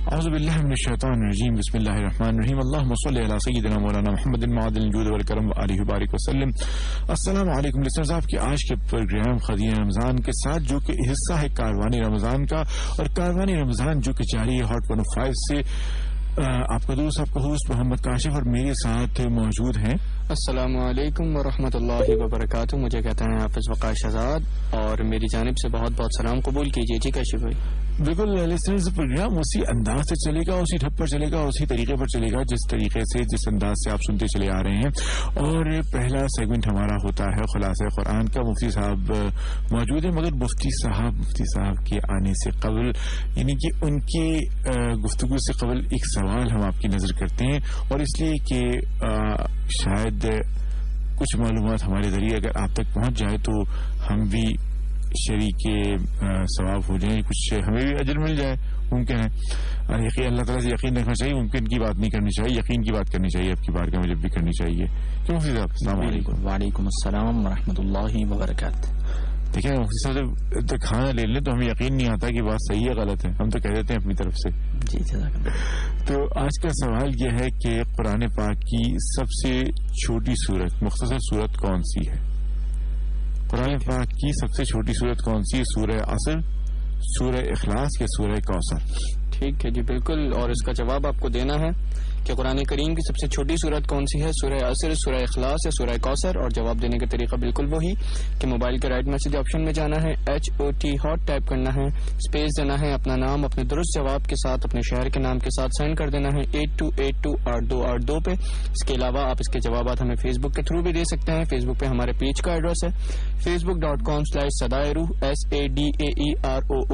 اعوذ باللہ من الشیطان الرجیم بسم اللہ الرحمن الرحیم اللہم صلی علی سیدنا مولانا محمد معدن الجود والکرم وآلہ وبارک وسلم. السلام علیکم لسنرز، آپ کے آج کے پروگرام خدیجہ رمضان کے ساتھ جو کہ حصہ ہے کاروانی رمضان کا، اور کاروانی رمضان جو کہ جاری ہے ہاٹ 105 سے، آپ کا دوست آپ کا ہوسٹ محمد کاشف اور میرے ساتھ موجود ہیں. السلام علیکم ورحمۃ اللہ وبرکاتہ. مجھے کہتے ہیں حافظ وقار شہزاد اور میری جانب سے بہت بہت سلام قبول کیجیے. جی کاشف بھائی. بالکل لسنرز، پروگرام اسی انداز سے چلے گا، اسی ڈھب پر چلے گا، اسی طریقے پر چلے گا جس طریقے سے جس انداز سے آپ سنتے چلے آ رہے ہیں. اور پہلا سیگمنٹ ہمارا ہوتا ہے خلاصہ قرآن کا. مفتی صاحب موجود ہیں، مگر مفتی صاحب کے آنے سے قبل، یعنی کہ ان کی گفتگو سے قبل ایک سوال ہم آپ کی نظر کرتے ہیں، اور اس لیے کہ شاید کچھ معلومات ہمارے ذریعے اگر آپ تک پہنچ جائے تو ہم بھی شریک ثواب ہو جائیں، کچھ ہمیں بھی اجر مل جائے. ممکن ہے یقین اللہ تعالیٰ سے یقین رکھنا چاہیے، ممکن کی بات نہیں کرنی چاہیے، یقین کی بات کرنی چاہیے. آپ کی بارگاہ میں جب بھی کرنی چاہیے. کیوں مفتی صاحب؟ السلام علیکم. وعلیکم السلام ورحمۃ اللہ وبرکاتہ. دیکھیں مفتی صاحب جب کھانا لے لیں تو ہمیں یقین نہیں آتا کہ بات صحیح ہے غلط ہے، ہم تو کہہ دیتے ہیں اپنی طرف سے. جی جزاک اللہ. تو آج کا سوال یہ ہے کہ قرآن پاک کی سب سے چھوٹی سورت، مختصر سورت کون سی ہے؟ قرآن پاک کی سب سے چھوٹی سورت کون سی ہے؟ سورہ عصر، سورہ اخلاص یا سورہ کوثر؟ ٹھیک ہے جی بالکل. اور اس کا جواب آپ کو دینا ہے کہ قرآن کریم کی سب سے چھوٹی سورت کون سی ہے، سورہ عصر، سورہ اخلاص یا سورہ کوثر. اور جواب دینے کا طریقہ بالکل وہی کہ موبائل کے رائٹ میسج آپشن میں جانا ہے، HOT ہاٹ ٹائپ کرنا ہے، اسپیس دینا ہے، اپنا نام اپنے درست جواب کے ساتھ اپنے شہر کے نام کے ساتھ سینڈ کر دینا ہے 82828282 پہ. اس کے علاوہ آپ اس کے جوابات ہمیں فیس بک کے تھرو بھی دے سکتے ہیں. فیس بک پہ ہمارے پیج کا ایڈریس ہے facebook.com/sadairuh SADAEROOH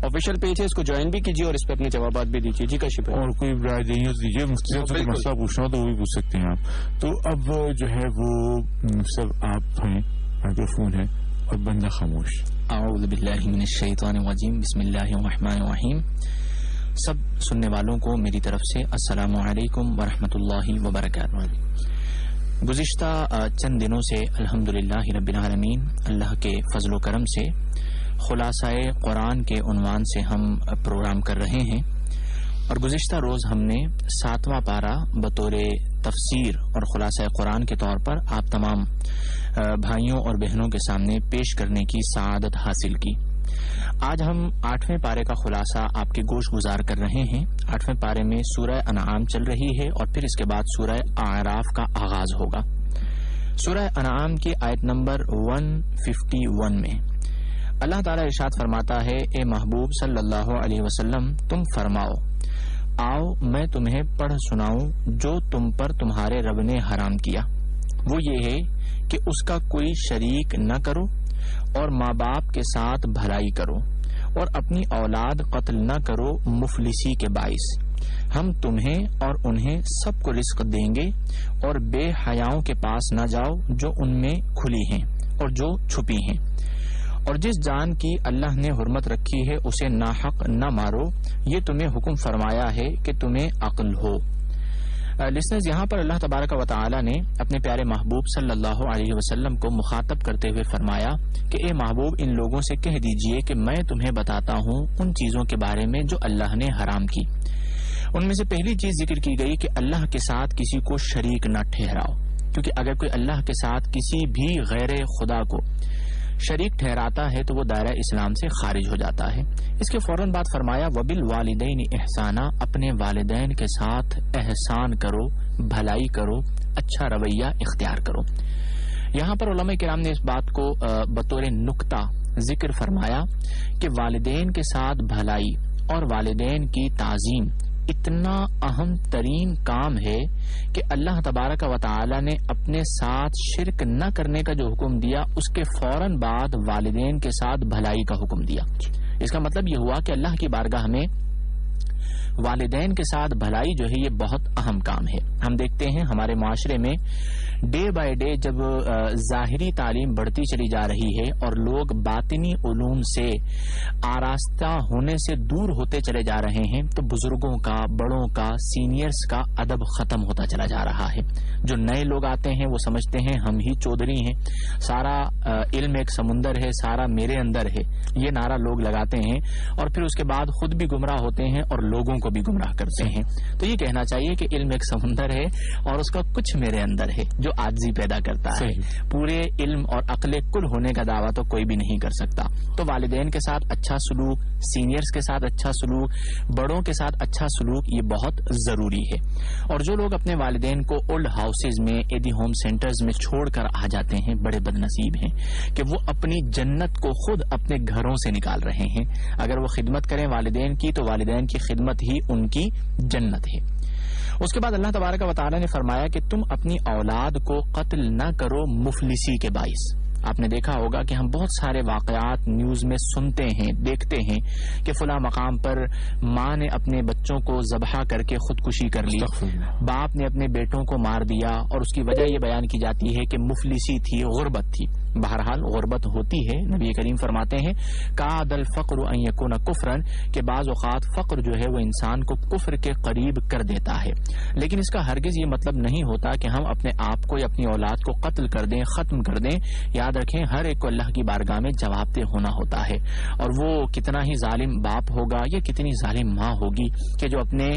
آفیشیل پیج ہے. اس کو جوائن بھی کیجیے اور اس پہ اپنے جوابات بھی دیجیے. جی کاشف. اور کوئی رائے دیجیے مفتی صاحب سے مسئلہ پوچھنا ہو تو وہ بھی پوچھ سکتے ہیں آپ. تو اب جو ہے وہ سب آپ ہیں، مائکرو فون ہے اور بندہ خاموش. اعوذ باللہ من الشیطان الرجیم بسم اللہ الرحمن الرحیم. سب سننے والوں کو میری طرف سے السلام علیکم ورحمۃ اللہ وبرکاتہ. گزشتہ چند دنوں سے الحمدللہ رب العالمین اللہ کے فضل و کرم سے خلاصہ قرآن کے عنوان سے ہم پروگرام کر رہے ہیں، اور گزشتہ روز ہم نے 7واں پارہ بطور تفسیر اور خلاصہ قرآن کے طور پر آپ تمام بھائیوں اور بہنوں کے سامنے پیش کرنے کی سعادت حاصل کی. آج ہم 8ویں پارے کا خلاصہ آپ کے گوش گزار کر رہے ہیں. 8ویں پارے میں سورہ انعام چل رہی ہے اور پھر اس کے بعد سورہ اعراف کا آغاز ہوگا. سورہ انعام کی آیت نمبر 151 میں اللہ تعالیٰ ارشاد فرماتا ہے، اے محبوب صلی اللہ علیہ وسلم تم فرماؤ، آؤ میں تمہیں پڑھ سناؤں جو تم پر تمہارے رب نے حرام کیا. وہ یہ ہے کہ اس کا کوئی شریک نہ کرو، اور ماں باپ کے ساتھ بھلائی کرو، اور اپنی اولاد قتل نہ کرو مفلسی کے باعث. ہم تمہیں اور انہیں سب کو رزق دیں گے، اور بے حیاؤں کے پاس نہ جاؤ جو ان میں کھلی ہیں اور جو چھپی ہیں. اور جس جان کی اللہ نے حرمت رکھی ہے اسے ناحق نہ مارو، یہ تمہیں حکم فرمایا ہے کہ تمہیں عقل ہو. لسنرز، یہاں پر اللہ تبارک و تعالی نے اپنے پیارے محبوب صلی اللہ علیہ وسلم کو مخاطب کرتے ہوئے فرمایا کہ اے محبوب ان لوگوں سے کہہ دیجئے کہ میں تمہیں بتاتا ہوں ان چیزوں کے بارے میں جو اللہ نے حرام کی. ان میں سے پہلی چیز ذکر کی گئی کہ اللہ کے ساتھ کسی کو شریک نہ ٹھہراؤ، کیونکہ اگر کوئی اللہ کے ساتھ کسی بھی غیر خدا کو شریک ٹھہراتا ہے تو وہ دائرہ اسلام سے خارج ہو جاتا ہے. اس کے فوراً بعد فرمایا وبالوالدین احسانا، اپنے والدین کے ساتھ احسان کرو، بھلائی کرو، اچھا رویہ اختیار کرو. یہاں پر علماء کرام نے اس بات کو بطور نکتہ ذکر فرمایا کہ والدین کے ساتھ بھلائی اور والدین کی تعظیم اتنا اہم ترین کام ہے کہ اللہ تبارک و تعالی نے اپنے ساتھ شرک نہ کرنے کا جو حکم دیا اس کے فوراً بعد والدین کے ساتھ بھلائی کا حکم دیا. اس کا مطلب یہ ہوا کہ اللہ کی بارگاہ میں والدین کے ساتھ بھلائی جو ہے یہ بہت اہم کام ہے. ہم دیکھتے ہیں ہمارے معاشرے میں ڈے بائی ڈے جب ظاہری تعلیم بڑھتی چلی جا رہی ہے اور لوگ باطنی علوم سے آراستہ ہونے سے دور ہوتے چلے جا رہے ہیں تو بزرگوں کا، بڑوں کا، سینئرز کا ادب ختم ہوتا چلا جا رہا ہے. جو نئے لوگ آتے ہیں وہ سمجھتے ہیں ہم ہی چودھری ہیں، سارا علم ایک سمندر ہے، سارا میرے اندر ہے، یہ نعرہ لوگ لگاتے ہیں اور پھر اس کے بعد خود بھی گمراہ ہوتے ہیں اور لوگوں کو بھی گمراہ کرتے ہیں. تو یہ کہنا چاہیے کہ علم ایک سمندر ہے اور اس کا کچھ میرے اندر ہے جو عاجزی پیدا کرتا ہے. پورے علم اور عقل کل ہونے کا دعویٰ تو کوئی بھی نہیں کر سکتا. تو والدین کے ساتھ اچھا سلوک، سینئرز کے ساتھ اچھا سلوک، بڑوں کے ساتھ اچھا سلوک یہ بہت ضروری ہے. اور جو لوگ اپنے والدین کو اولڈ ہاؤسز میں، ایدی ہوم سینٹرز میں چھوڑ کر آ جاتے ہیں، بڑے بد نصیب ہیں کہ وہ اپنی جنت کو خود اپنے گھروں سے نکال رہے ہیں. اگر وہ خدمت کریں والدین کی تو والدین کی خدمت ہی ان کی جنت ہے. اس کے بعد اللہ تبارک و تعالی نے فرمایا کہ تم اپنی اولاد کو قتل نہ کرو مفلسی کے باعث. آپ نے دیکھا ہوگا کہ ہم بہت سارے واقعات نیوز میں سنتے ہیں، دیکھتے ہیں کہ فلاں مقام پر ماں نے اپنے بچوں کو ذبح کر کے خودکشی کر لی، باپ نے اپنے بیٹوں کو مار دیا، اور اس کی وجہ یہ بیان کی جاتی ہے کہ مفلسی تھی، غربت تھی. بہرحال غربت ہوتی ہے. نبی کریم فرماتے ہیں کاد الفقر ان یکون کفرا، کہ بعض اوقات فقر جو ہے وہ انسان کو کفر کے قریب کر دیتا ہے. لیکن اس کا ہرگز یہ مطلب نہیں ہوتا کہ ہم اپنے آپ کو یا اپنی اولاد کو قتل کر دیں، ختم کر دیں. یاد رکھیں ہر ایک کو اللہ کی بارگاہ میں جواب دہ ہونا ہوتا ہے. اور وہ کتنا ہی ظالم باپ ہوگا یا کتنی ظالم ماں ہوگی کہ جو اپنے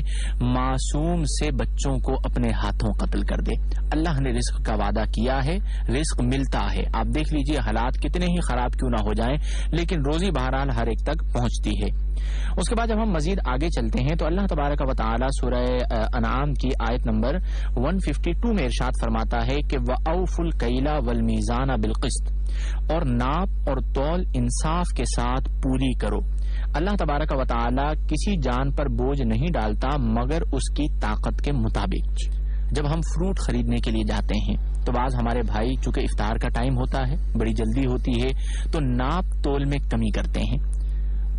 معصوم سے بچوں کو اپنے ہاتھوں قتل کر دے. اللہ نے رزق کا وعدہ کیا ہے، رزق ملتا ہے. آپ دیکھ لیجئے حالات کتنے ہی خراب کیوں نہ ہو جائیں لیکن روزی بہرحال ہر ایک تک پہنچتی ہے. اس کے بعد جب ہم مزید آگے چلتے ہیں تو اللہ تبارک و تعالی سورہ انعام کی آیت نمبر 152 میں ارشاد فرماتا ہے کہ وَأَوْفُوا الْكَيْلَ وَالْمِيزَانَ بِالْقِسْطِ، اور ناپ اور تول انصاف کے ساتھ پوری کرو. اللہ تبارک و تعالی کسی جان پر بوجھ نہیں ڈالتا مگر اس کی طاقت کے مطابق. جب ہم فروٹ خریدنے کے لیے جاتے ہیں تو بعض ہمارے بھائی چونکہ افطار کا ٹائم ہوتا ہے، بڑی جلدی ہوتی ہے، تو ناپ تول میں کمی کرتے ہیں،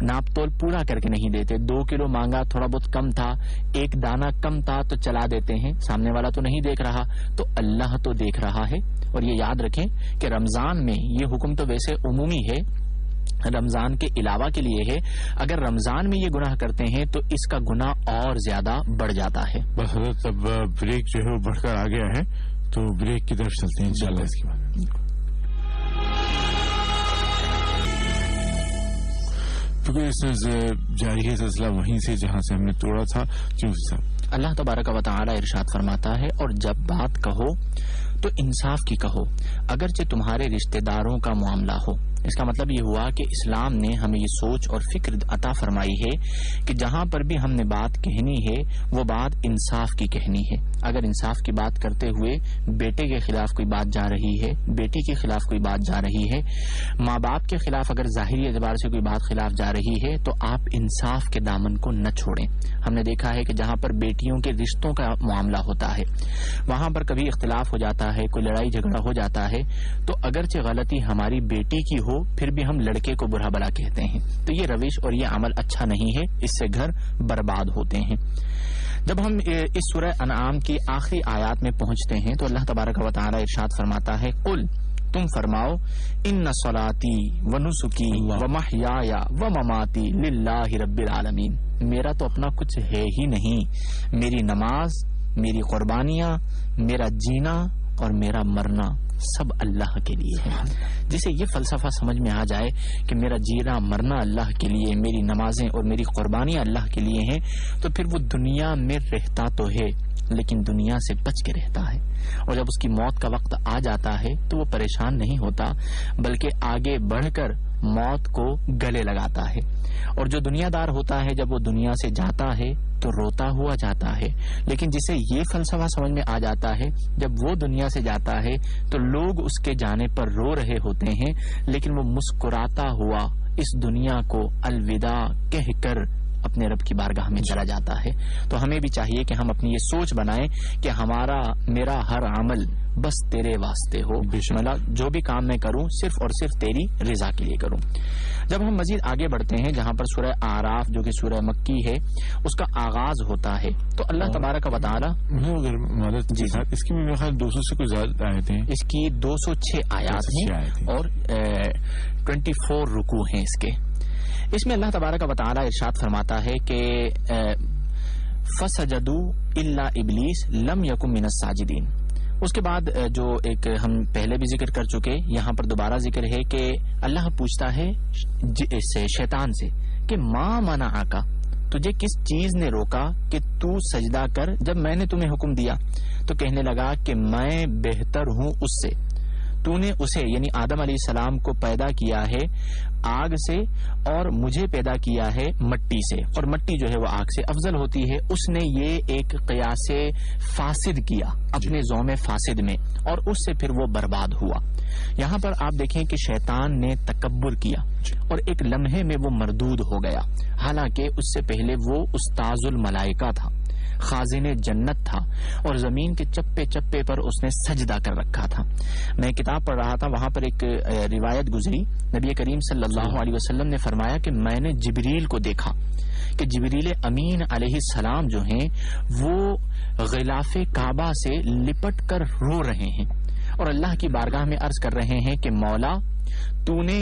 ناپ تول پورا کر کے نہیں دیتے. 2 کلو مانگا، تھوڑا بہت کم تھا، ایک دانہ کم تھا تو چلا دیتے ہیں. سامنے والا تو نہیں دیکھ رہا تو اللہ تو دیکھ رہا ہے. اور یہ یاد رکھیں کہ رمضان میں یہ حکم تو ویسے عمومی ہے، رمضان کے علاوہ کے لیے ہے. اگر رمضان میں یہ گناہ کرتے ہیں تو اس کا گناہ اور زیادہ بڑھ جاتا ہے. بس حضرت اب بریک جو ہے وہ بڑھ کر آ گیا ہے تو بریک کی طرف چلتے ہیں انشاءاللہ. اس کے بعد جاری ہے سلسلہ وہیں سے جہاں سے ہم نے توڑا تھا. کیوں صاحب؟ اللہ تبارک و تعالی ارشاد فرماتا ہے اور جب بات کہو تو انصاف کی کہو اگرچہ تمہارے رشتہ داروں کا معاملہ ہو. اس کا مطلب یہ ہوا کہ اسلام نے ہمیں یہ سوچ اور فکر عطا فرمائی ہے کہ جہاں پر بھی ہم نے بات کہنی ہے وہ بات انصاف کی کہنی ہے. اگر انصاف کی بات کرتے ہوئے بیٹے کے خلاف کوئی بات جا رہی ہے، بیٹی کے خلاف کوئی بات جا رہی ہے، ماں باپ کے خلاف اگر ظاہری اعتبار سے کوئی بات خلاف جا رہی ہے تو آپ انصاف کے دامن کو نہ چھوڑیں. ہم نے دیکھا ہے کہ جہاں پر بیٹیوں کے رشتوں کا معاملہ ہوتا ہے وہاں پر کبھی اختلاف ہو جاتا ہے، کوئی لڑائی جھگڑا ہو جاتا ہے تو اگرچہ غلطی ہماری بیٹی کی ہو پھر بھی ہم لڑکے کو برا بلا کہتے ہیں. تو یہ روش اور یہ عمل اچھا نہیں ہے، اس سے گھر برباد ہوتے ہیں. جب ہم اس سورہ انعام کی آخری آیات میں پہنچتے ہیں تو اللہ تبارک و تعالی ارشاد فرماتا ہے قل، تم فرماؤ ان صلاتی و نسکی و محیای و مماتی للہ رب العالمین، میرا تو اپنا کچھ ہے ہی نہیں، میری نماز، میری قربانیاں، میرا جینا اور میرا مرنا سب اللہ کے لیے ہے. جسے یہ فلسفہ سمجھ میں آ جائے کہ میرا جینا مرنا اللہ کے لیے، میری نمازیں اور میری قربانیاں اللہ کے لیے ہیں، تو پھر وہ دنیا میں رہتا تو ہے لیکن دنیا سے بچ کے رہتا ہے. اور جب اس کی موت کا وقت آ جاتا ہے تو وہ پریشان نہیں ہوتا بلکہ آگے بڑھ کر موت کو گلے لگاتا ہے. اور جو دنیا دار ہوتا ہے جب وہ دنیا سے جاتا ہے تو روتا ہوا جاتا ہے. لیکن جسے یہ فلسفہ سمجھ میں آ جاتا ہے جب وہ دنیا سے جاتا ہے تو لوگ اس کے جانے پر رو رہے ہوتے ہیں لیکن وہ مسکراتا ہوا اس دنیا کو الوداع کہہ کر اپنے رب کی بارگاہ میں چلا جاتا ہے. تو ہمیں بھی چاہیے کہ ہم اپنی یہ سوچ بنائیں کہ میرا ہر عمل بس تیرے واسطے ہو، مطلب جو بھی کام میں کروں صرف اور صرف تیری رضا کے لیے کروں. جب ہم مزید آگے بڑھتے ہیں جہاں پر سورہ اعراف جو کہ سورہ مکی ہے اس کا آغاز ہوتا ہے تو اللہ تبارک و تعالی جی اس کی میرے خیال 200 سے کچھ زیادہ آیتیں ہیں، اس کی 206 آیات ہیں اور 24 رکوع ہیں اس کے. اس میں اللہ تبارک و تعالی ارشاد فرماتا ہے کہ فَسَجَدُوا إِلَّا إِبْلِيسَ لَمْ يَكُن مِّنَ السَّاجِدِينَ. اس کے بعد جو ایک ہم پہلے بھی ذکر کر چکے یہاں پر دوبارہ ذکر ہے کہ اللہ پوچھتا ہے شیطان سے کہ ما منعک، تجھے کس چیز نے روکا کہ تو سجدہ کر جب میں نے تمہیں حکم دیا؟ تو کہنے لگا کہ میں بہتر ہوں اس سے، تو نے اسے یعنی آدم علیہ السلام کو پیدا کیا ہے آگ سے اور مجھے پیدا کیا ہے مٹی سے، اور مٹی جو ہے وہ آگ سے افضل ہوتی ہے۔ اس نے یہ ایک قیاس فاسد کیا اپنے زوم فاسد میں، اور اس سے پھر وہ برباد ہوا۔ یہاں پر آپ دیکھیں کہ شیطان نے تکبر کیا اور ایک لمحے میں وہ مردود ہو گیا، حالانکہ اس سے پہلے وہ استاذ الملائکہ تھا، خازن جنت تھا، اور زمین کے چپے چپے پر اس نے سجدہ کر رکھا تھا۔ میں کتاب پڑھ رہا تھا، وہاں پر ایک روایت گزری، نبی کریم صلی اللہ علیہ وسلم نے فرمایا کہ میں نے جبریل کو دیکھا کہ جبریل امین علیہ السلام جو ہیں وہ غلاف کعبہ سے لپٹ کر رو رہے ہیں اور اللہ کی بارگاہ میں عرض کر رہے ہیں کہ مولا تو نے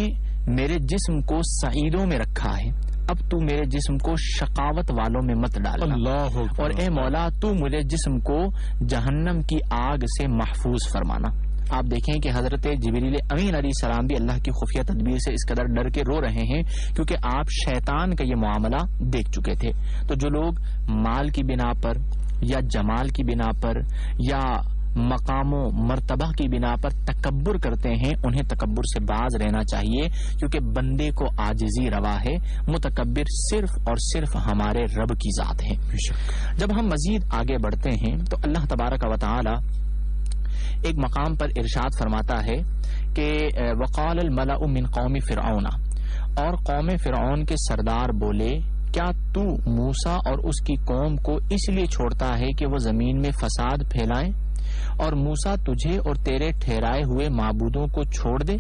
میرے جسم کو سعیدوں میں رکھا ہے، اب تو میرے جسم کو شقاوت والوں میں مت ڈالنا، اللہ اور اے مولا تو میرے جسم کو جہنم کی آگ سے محفوظ فرمانا۔ آپ دیکھیں کہ حضرت جبریل امین علیہ السلام بھی اللہ کی خفیہ تدبیر سے اس قدر ڈر کے رو رہے ہیں کیونکہ آپ شیطان کا یہ معاملہ دیکھ چکے تھے۔ تو جو لوگ مال کی بنا پر یا جمال کی بنا پر یا مقام و مرتبہ کی بنا پر تکبر کرتے ہیں، انہیں تکبر سے باز رہنا چاہیے، کیونکہ بندے کو عاجزی روا ہے، متکبر صرف اور صرف ہمارے رب کی ذات ہے۔ جب ہم مزید آگے بڑھتے ہیں تو اللہ تبارک و تعالی ایک مقام پر ارشاد فرماتا ہے کہ وقال الملأ من قوم فرعون، اور قوم فرعون کے سردار بولے کیا تو موسیٰ اور اس کی قوم کو اس لیے چھوڑتا ہے کہ وہ زمین میں فساد پھیلائیں، اور موسیٰ تجھے اور تیرے ٹھہرائے ہوئے معبودوں کو چھوڑ دے؟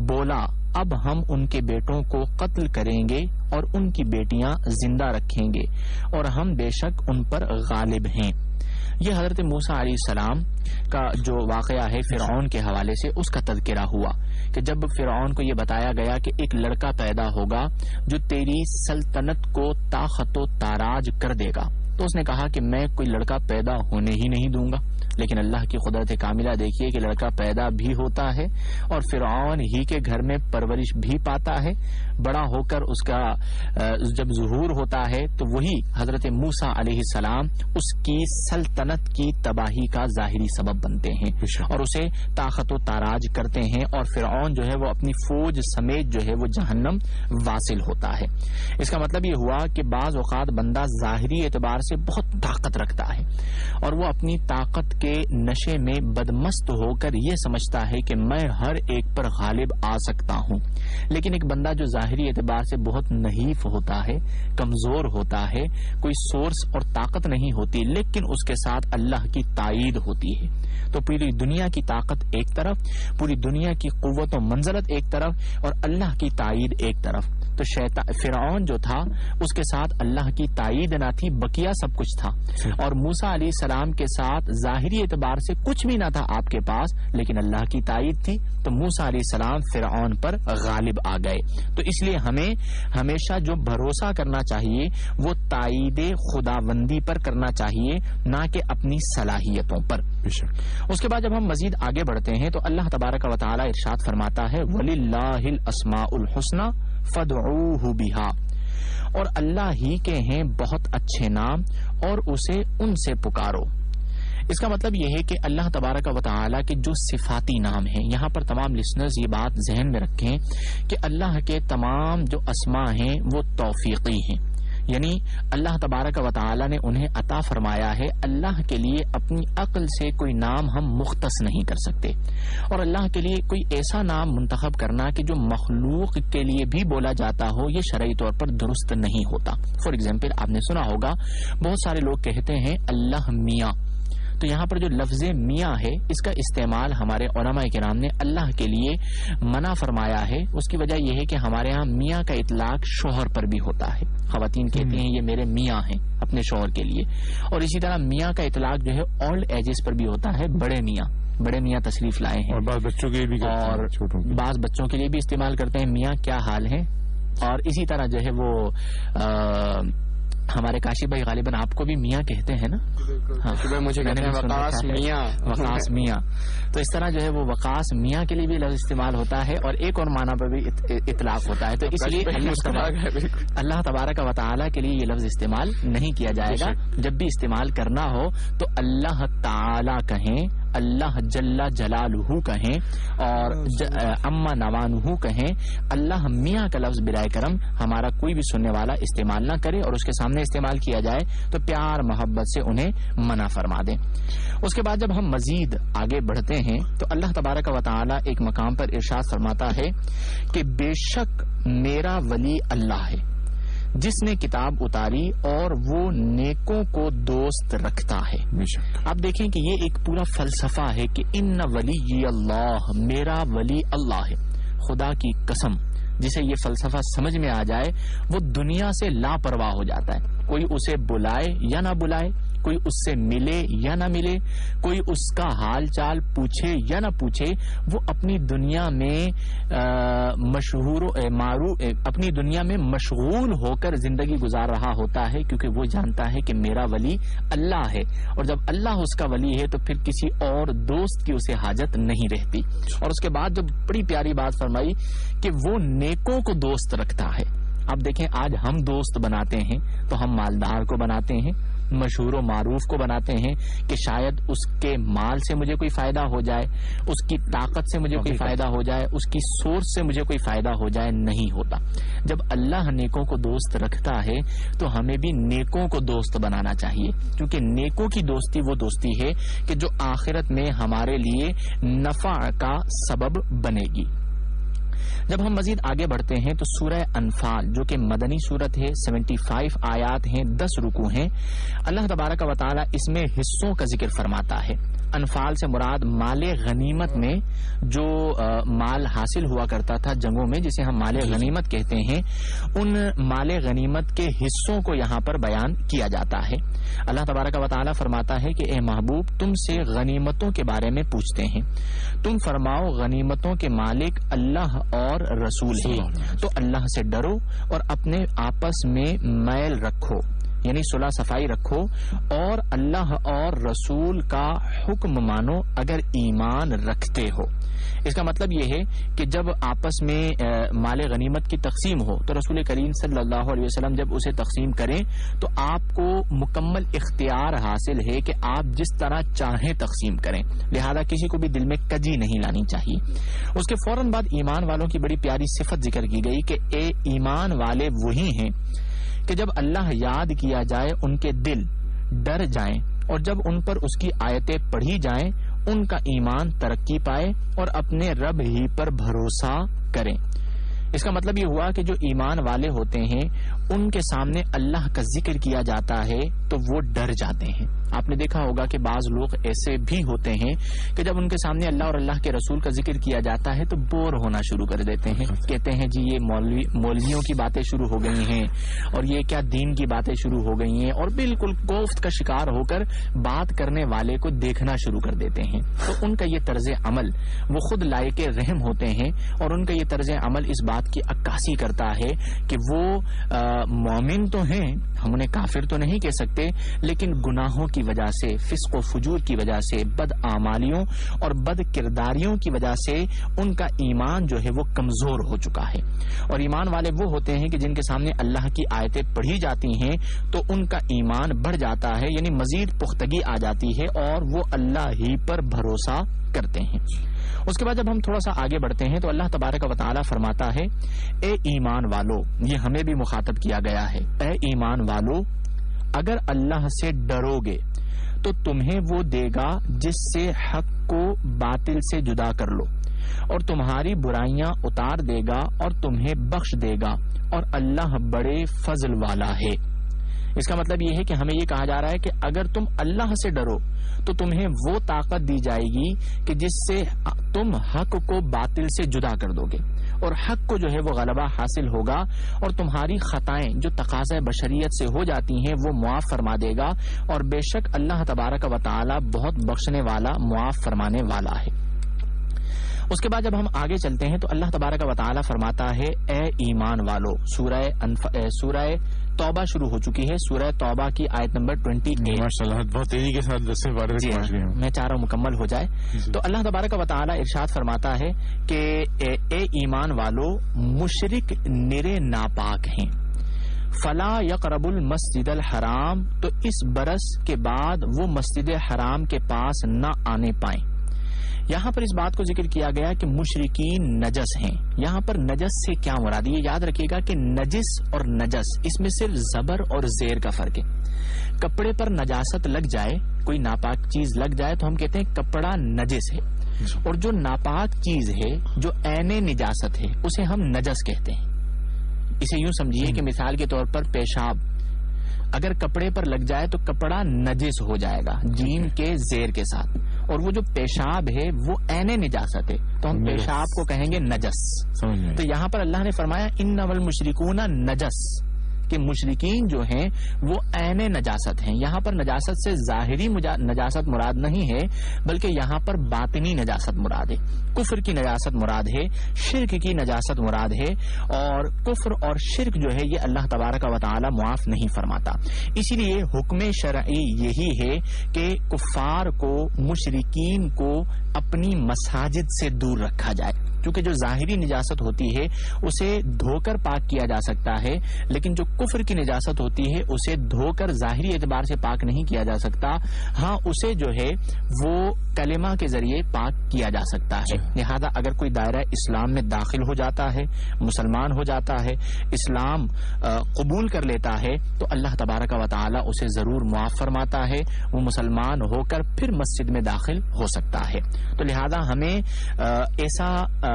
بولا اب ہم ان کے بیٹوں کو قتل کریں گے اور ان کی بیٹیاں زندہ رکھیں گے، اور ہم بے شک ان پر غالب ہیں۔ یہ حضرت موسیٰ علیہ السلام کا جو واقعہ ہے فرعون کے حوالے سے، اس کا تذکرہ ہوا کہ جب فرعون کو یہ بتایا گیا کہ ایک لڑکا پیدا ہوگا جو تیری سلطنت کو طاقت و تاراج کر دے گا، تو اس نے کہا کہ میں کوئی لڑکا پیدا ہونے ہی نہیں دوں گا۔ لیکن اللہ کی قدرت کاملہ دیکھیے کہ لڑکا پیدا بھی ہوتا ہے اور فرعون ہی کے گھر میں پرورش بھی پاتا ہے، بڑا ہو کر اس کا جب ظہور ہوتا ہے تو وہی حضرت موسیٰ علیہ السلام اس کی سلطنت کی تباہی کا ظاہری سبب بنتے ہیں اور اسے طاقت و تاراج کرتے ہیں، اور فرعون جو ہے وہ اپنی فوج سمیت جو ہے وہ جہنم واصل ہوتا ہے۔ اس کا مطلب یہ ہوا کہ بعض اوقات بندہ ظاہری اعتبار سے بہت طاقت رکھتا ہے اور وہ اپنی طاقت کے نشے میں بدمست ہو کر یہ سمجھتا ہے کہ میں ہر ایک پر غالب آ سکتا ہوں، لیکن ایک بندہ جو ظاہری اعتبار سے بہت نحیف ہوتا ہے، کمزور ہوتا ہے، کوئی سورس اور طاقت نہیں ہوتی، لیکن اس کے ساتھ اللہ کی تائید ہوتی ہے، تو پوری دنیا کی طاقت ایک طرف، پوری دنیا کی قوت و منزلت ایک طرف اور اللہ کی تائید ایک طرف۔ تو فرعون جو تھا اس کے ساتھ اللہ کی تائید نہ تھی، بقیہ سب کچھ تھا، اور موسیٰ علیہ السلام کے ساتھ ظاہری اعتبار سے کچھ بھی نہ تھا آپ کے پاس، لیکن اللہ کی تائید تھی، تو موسیٰ علیہ السلام فرعون پر غالب آ گئے۔ تو اس لیے ہمیں ہمیشہ جو بھروسہ کرنا چاہیے وہ تائید خداوندی پر کرنا چاہیے، نہ کہ اپنی صلاحیتوں پر۔ اس کے بعد جب ہم مزید آگے بڑھتے ہیں تو اللہ تبارک و تعالی ارشاد فرماتا ہے وَلِلَّهِ الْأَسْمَاءُ الْحُسْنَى فَادْعُوهُ بِهَا، اور اللہ ہی کے ہیں بہت اچھے نام اور اسے ان سے پکارو۔ اس کا مطلب یہ ہے کہ اللہ تبارک و تعالی کے جو صفاتی نام ہیں، یہاں پر تمام لسنرز یہ بات ذہن میں رکھیں کہ اللہ کے تمام جو اسماء ہیں وہ توفیقی ہیں، یعنی اللہ تبارک و تعالی نے انہیں عطا فرمایا ہے۔ اللہ کے لیے اپنی عقل سے کوئی نام ہم مختص نہیں کر سکتے، اور اللہ کے لیے کوئی ایسا نام منتخب کرنا کہ جو مخلوق کے لیے بھی بولا جاتا ہو، یہ شرعی طور پر درست نہیں ہوتا۔ فار ایگزامپل آپ نے سنا ہوگا بہت سارے لوگ کہتے ہیں اللہ میاں، تو یہاں پر جو لفظ میاں ہے اس کا استعمال ہمارے علماء کرام نے اللہ کے لیے منع فرمایا ہے۔ اس کی وجہ یہ ہے کہ ہمارے ہاں میاں کا اطلاق شوہر پر بھی ہوتا ہے، خواتین کہتی ہیں یہ میرے میاں ہیں اپنے شوہر کے لیے، اور اسی طرح میاں کا اطلاق جو ہے اولڈ ایجز پر بھی ہوتا ہے، بڑے میاں تشریف لائے ہیں، اور بعض بچوں کے لیے بھی، اور بعض بچوں کے لیے بھی استعمال کرتے ہیں میاں کیا حال ہے، اور اسی طرح جو ہے وہ ہمارے کاشف بھائی غالباً آپ کو بھی میاں کہتے ہیں نا؟ ہاں مجھے کہتے ہیں وقاص میاں، وقاص میاں. تو اس طرح جو ہے وہ وقاص میاں کے لیے بھی لفظ استعمال ہوتا ہے اور ایک اور معنی پر بھی اطلاق ہوتا ہے. تو اس لیے اللہ تبارک و تعالیٰ کے لیے یہ لفظ استعمال نہیں کیا جائے گا. جب بھی استعمال کرنا ہو تو اللہ تعالیٰ کہیں، اللہ جل جلالہ کہیں اور اما نوانہ کہیں. اللہ میاں کا لفظ برائے کرم ہمارا کوئی بھی سننے والا استعمال نہ کرے، اور اس کے سامنے استعمال کیا جائے تو پیار محبت سے انہیں منع فرما دیں. اس کے بعد جب ہم مزید آگے بڑھتے ہیں تو اللہ تبارک و تعالی ایک مقام پر ارشاد فرماتا ہے کہ بے شک میرا ولی اللہ ہے جس نے کتاب اتاری اور وہ نیکوں کو دوست رکھتا ہے. آپ دیکھیں کہ یہ ایک پورا فلسفہ ہے کہ ان ولی اللہ، میرا ولی اللہ ہے. خدا کی قسم جسے یہ فلسفہ سمجھ میں آ جائے وہ دنیا سے لاپرواہ ہو جاتا ہے. کوئی اسے بلائے یا نہ بلائے، کوئی اس سے ملے یا نہ ملے، کوئی اس کا حال چال پوچھے یا نہ پوچھے، وہ اپنی دنیا میں اپنی دنیا میں مشغول ہو کر زندگی گزار رہا ہوتا ہے، کیونکہ وہ جانتا ہے کہ میرا ولی اللہ ہے. اور جب اللہ اس کا ولی ہے تو پھر کسی اور دوست کی اسے حاجت نہیں رہتی. اور اس کے بعد جب بڑی پیاری بات فرمائی کہ وہ نیکوں کو دوست رکھتا ہے. آپ دیکھیں آج ہم دوست بناتے ہیں تو ہم مالدار کو بناتے ہیں، مشہور و معروف کو بناتے ہیں کہ شاید اس کے مال سے مجھے کوئی فائدہ ہو جائے، اس کی طاقت سے مجھے کوئی فائدہ ہو جائے، اس کی سورس سے مجھے کوئی فائدہ ہو جائے. نہیں ہوتا. جب اللہ نیکوں کو دوست رکھتا ہے تو ہمیں بھی نیکوں کو دوست بنانا چاہیے، کیونکہ نیکوں کی دوستی وہ دوستی ہے کہ جو آخرت میں ہمارے لیے نفع کا سبب بنے گی. جب ہم مزید آگے بڑھتے ہیں تو سورہ انفال جو کہ مدنی سورت ہے، 75 آیات ہیں، 10 رکوع ہیں. اللہ تبارک و تعالی اس میں حصوں کا ذکر فرماتا ہے. انفال سے مراد مال غنیمت میں جو مال حاصل ہوا کرتا تھا جنگوں میں، جسے ہم مال غنیمت کہتے ہیں، ان مال غنیمت کے حصوں کو یہاں پر بیان کیا جاتا ہے. اللہ تبارک و تعالی فرماتا ہے کہ اے محبوب تم سے غنیمتوں کے بارے میں پوچھتے ہیں، تم فرماؤ غنیمتوں کے مالک اللہ اور رسول ہے، تو اللہ سے ڈرو اور اپنے آپس میں میل رکھو، یعنی صلح صفائی رکھو، اور اللہ اور رسول کا حکم مانو اگر ایمان رکھتے ہو. اس کا مطلب یہ ہے کہ جب آپس میں مال غنیمت کی تقسیم ہو تو رسول کریم صلی اللہ علیہ وسلم جب اسے تقسیم کریں تو آپ کو مکمل اختیار حاصل ہے کہ آپ جس طرح چاہیں تقسیم کریں، لہذا کسی کو بھی دل میں کجی نہیں لانی چاہیے. اس کے فوراً بعد ایمان والوں کی بڑی پیاری صفت ذکر کی گئی کہ اے ایمان والے وہی ہیں کہ جب اللہ یاد کیا جائے ان کے دل ڈر جائیں، اور جب ان پر اس کی آیتیں پڑھی جائیں ان کا ایمان ترقی پائے اور اپنے رب ہی پر بھروسہ کریں. اس کا مطلب یہ ہوا کہ جو ایمان والے ہوتے ہیں ان کے سامنے اللہ کا ذکر کیا جاتا ہے تو وہ ڈر جاتے ہیں. آپ نے دیکھا ہوگا کہ بعض لوگ ایسے بھی ہوتے ہیں کہ جب ان کے سامنے اللہ اور اللہ کے رسول کا ذکر کیا جاتا ہے تو بور ہونا شروع کر دیتے ہیں، کہتے ہیں جی یہ مولویوں کی باتیں شروع ہو گئی ہیں اور یہ کیا دین کی باتیں شروع ہو گئی ہیں، اور بالکل کوفت کا شکار ہو کر بات کرنے والے کو دیکھنا شروع کر دیتے ہیں. تو ان کا یہ طرز عمل وہ خود لائق رحم ہوتے ہیں، اور ان کا یہ طرز عمل اس بات کی عکاسی کرتا ہے کہ وہ مومن تو ہیں، ہم انہیں کافر تو نہیں کہہ سکتے، لیکن گناہوں کی وجہ سے، فسق و فجور کی وجہ سے، بد اعمالیوں اور بد کرداریوں کی وجہ سے ان کا ایمان جو ہے وہ کمزور ہو چکا ہے. اور ایمان والے وہ ہوتے ہیں کہ جن کے سامنے اللہ کی آیتیں پڑھی جاتی ہیں تو ان کا ایمان بڑھ جاتا ہے، یعنی مزید پختگی آ جاتی ہے اور وہ اللہ ہی پر بھروسہ کرتے ہیں. اس کے بعد جب ہم تھوڑا سا آگے بڑھتے ہیں تو اللہ تبارک و تعالی فرماتا ہے اے ایمان والو، یہ ہمیں بھی مخاطب کیا گیا ہے، اے ایمان والو اگر اللہ سے ڈرو گے تو تمہیں وہ دے گا جس سے حق کو باطل سے جدا کر لو، اور تمہاری برائیاں اتار دے گا اور تمہیں بخش دے گا، اور اللہ بڑے فضل والا ہے. اس کا مطلب یہ ہے کہ ہمیں یہ کہا جا رہا ہے کہ اگر تم اللہ سے ڈرو تو تمہیں وہ طاقت دی جائے گی کہ جس سے تم حق کو باطل سے جدا کر دو گے، اور حق کو جو ہے وہ غلبہ حاصل ہوگا، اور تمہاری خطائیں جو تقاضۂ بشریت سے ہو جاتی ہیں وہ معاف فرما دے گا، اور بے شک اللہ تبارک و تعالی بہت بخشنے والا، معاف فرمانے والا ہے. اس کے بعد جب ہم آگے چلتے ہیں تو اللہ تبارک و تعالی فرماتا ہے اے ایمان والو، سورہ توبہ شروع ہو چکی ہے. سورہ توبہ کی آیت نمبر 28. ماشاءاللہ بہت تیزی کے ساتھ 10 سے 12 تک پہنچ گئے ہیں. میں چاہ رہا ہوں مکمل ہو جائے. تو اللہ تبارک و تعالی ارشاد فرماتا ہے کہ اے ایمان والو مشرک نرے ناپاک ہیں. فلا یقرب المسجد الحرام، تو اس برس کے بعد وہ مسجد حرام کے پاس نہ آنے پائیں. یہاں پر اس بات کو ذکر کیا گیا کہ مشرکین نجس ہیں. یہاں پر نجس سے کیا مراد ہے؟ یہ یاد رکھیے گا کہ نجس اور نجس اس میں صرف زبر اور زیر کا فرق ہے. کپڑے پر نجاست لگ جائے، کوئی ناپاک چیز لگ جائے تو ہم کہتے ہیں کپڑا نجس ہے، اور جو ناپاک چیز ہے جو عین نجاست ہے اسے ہم نجس کہتے ہیں. اسے یوں سمجھیے کہ مثال کے طور پر پیشاب اگر کپڑے پر لگ جائے تو کپڑا نجس ہو جائے گا جیم کے زیر کے ساتھ، اور وہ جو پیشاب ہے وہ عین نجاست ہے تو ہم پیشاب کو کہیں گے نجس. تو یہاں پر اللہ نے فرمایا انما المشرکون نجس، کہ مشرکین جو ہیں وہ عین نجاست ہیں. یہاں پر نجاست سے ظاہری نجاست مراد نہیں ہے، بلکہ یہاں پر باطنی نجاست مراد ہے. کفر کی نجاست مراد ہے، شرک کی نجاست مراد ہے، اور کفر اور شرک جو ہے یہ اللہ تبارک و تعالی معاف نہیں فرماتا. اسی لیے حکم شرعی یہی ہے کہ کفار کو، مشرکین کو اپنی مساجد سے دور رکھا جائے، کیونکہ جو ظاہری نجاست ہوتی ہے اسے دھو کر پاک کیا جا سکتا ہے، لیکن جو کفر کی نجاست ہوتی ہے اسے دھو کر ظاہری اعتبار سے پاک نہیں کیا جا سکتا. ہاں اسے جو ہے وہ کلمہ کے ذریعے پاک کیا جا سکتا ہے. لہذا اگر کوئی دائرہ اسلام میں داخل ہو جاتا ہے، مسلمان ہو جاتا ہے، اسلام قبول کر لیتا ہے، تو اللہ تبارک و تعالی اسے ضرور معاف فرماتا ہے. وہ مسلمان ہو کر پھر مسجد میں داخل ہو سکتا ہے. تو لہذا ہمیں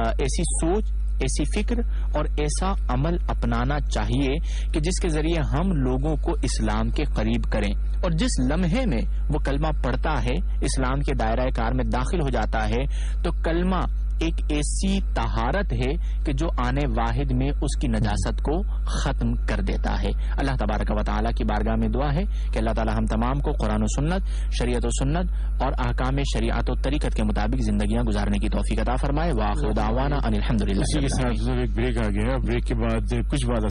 ایسی سوچ، ایسی فکر اور ایسا عمل اپنانا چاہیے کہ جس کے ذریعے ہم لوگوں کو اسلام کے قریب کریں. اور جس لمحے میں وہ کلمہ پڑھتا ہے، اسلام کے دائرہ کار میں داخل ہو جاتا ہے، تو کلمہ ایک ایسی طہارت ہے کہ جو آنے واحد میں اس کی نجاست کو ختم کر دیتا ہے. اللہ تبارک و تعالیٰ کی بارگاہ میں دعا ہے کہ اللہ تعالیٰ ہم تمام کو قرآن و سنت، شریعت و سنت اور احکام شریعت و طریقت کے مطابق زندگیاں گزارنے کی توفیق عطا فرمائے. وآخر دعوانا ان الحمدللہ. اسی کے ساتھ ایک بریک آ گیا. بریک کے بعد کچھ بات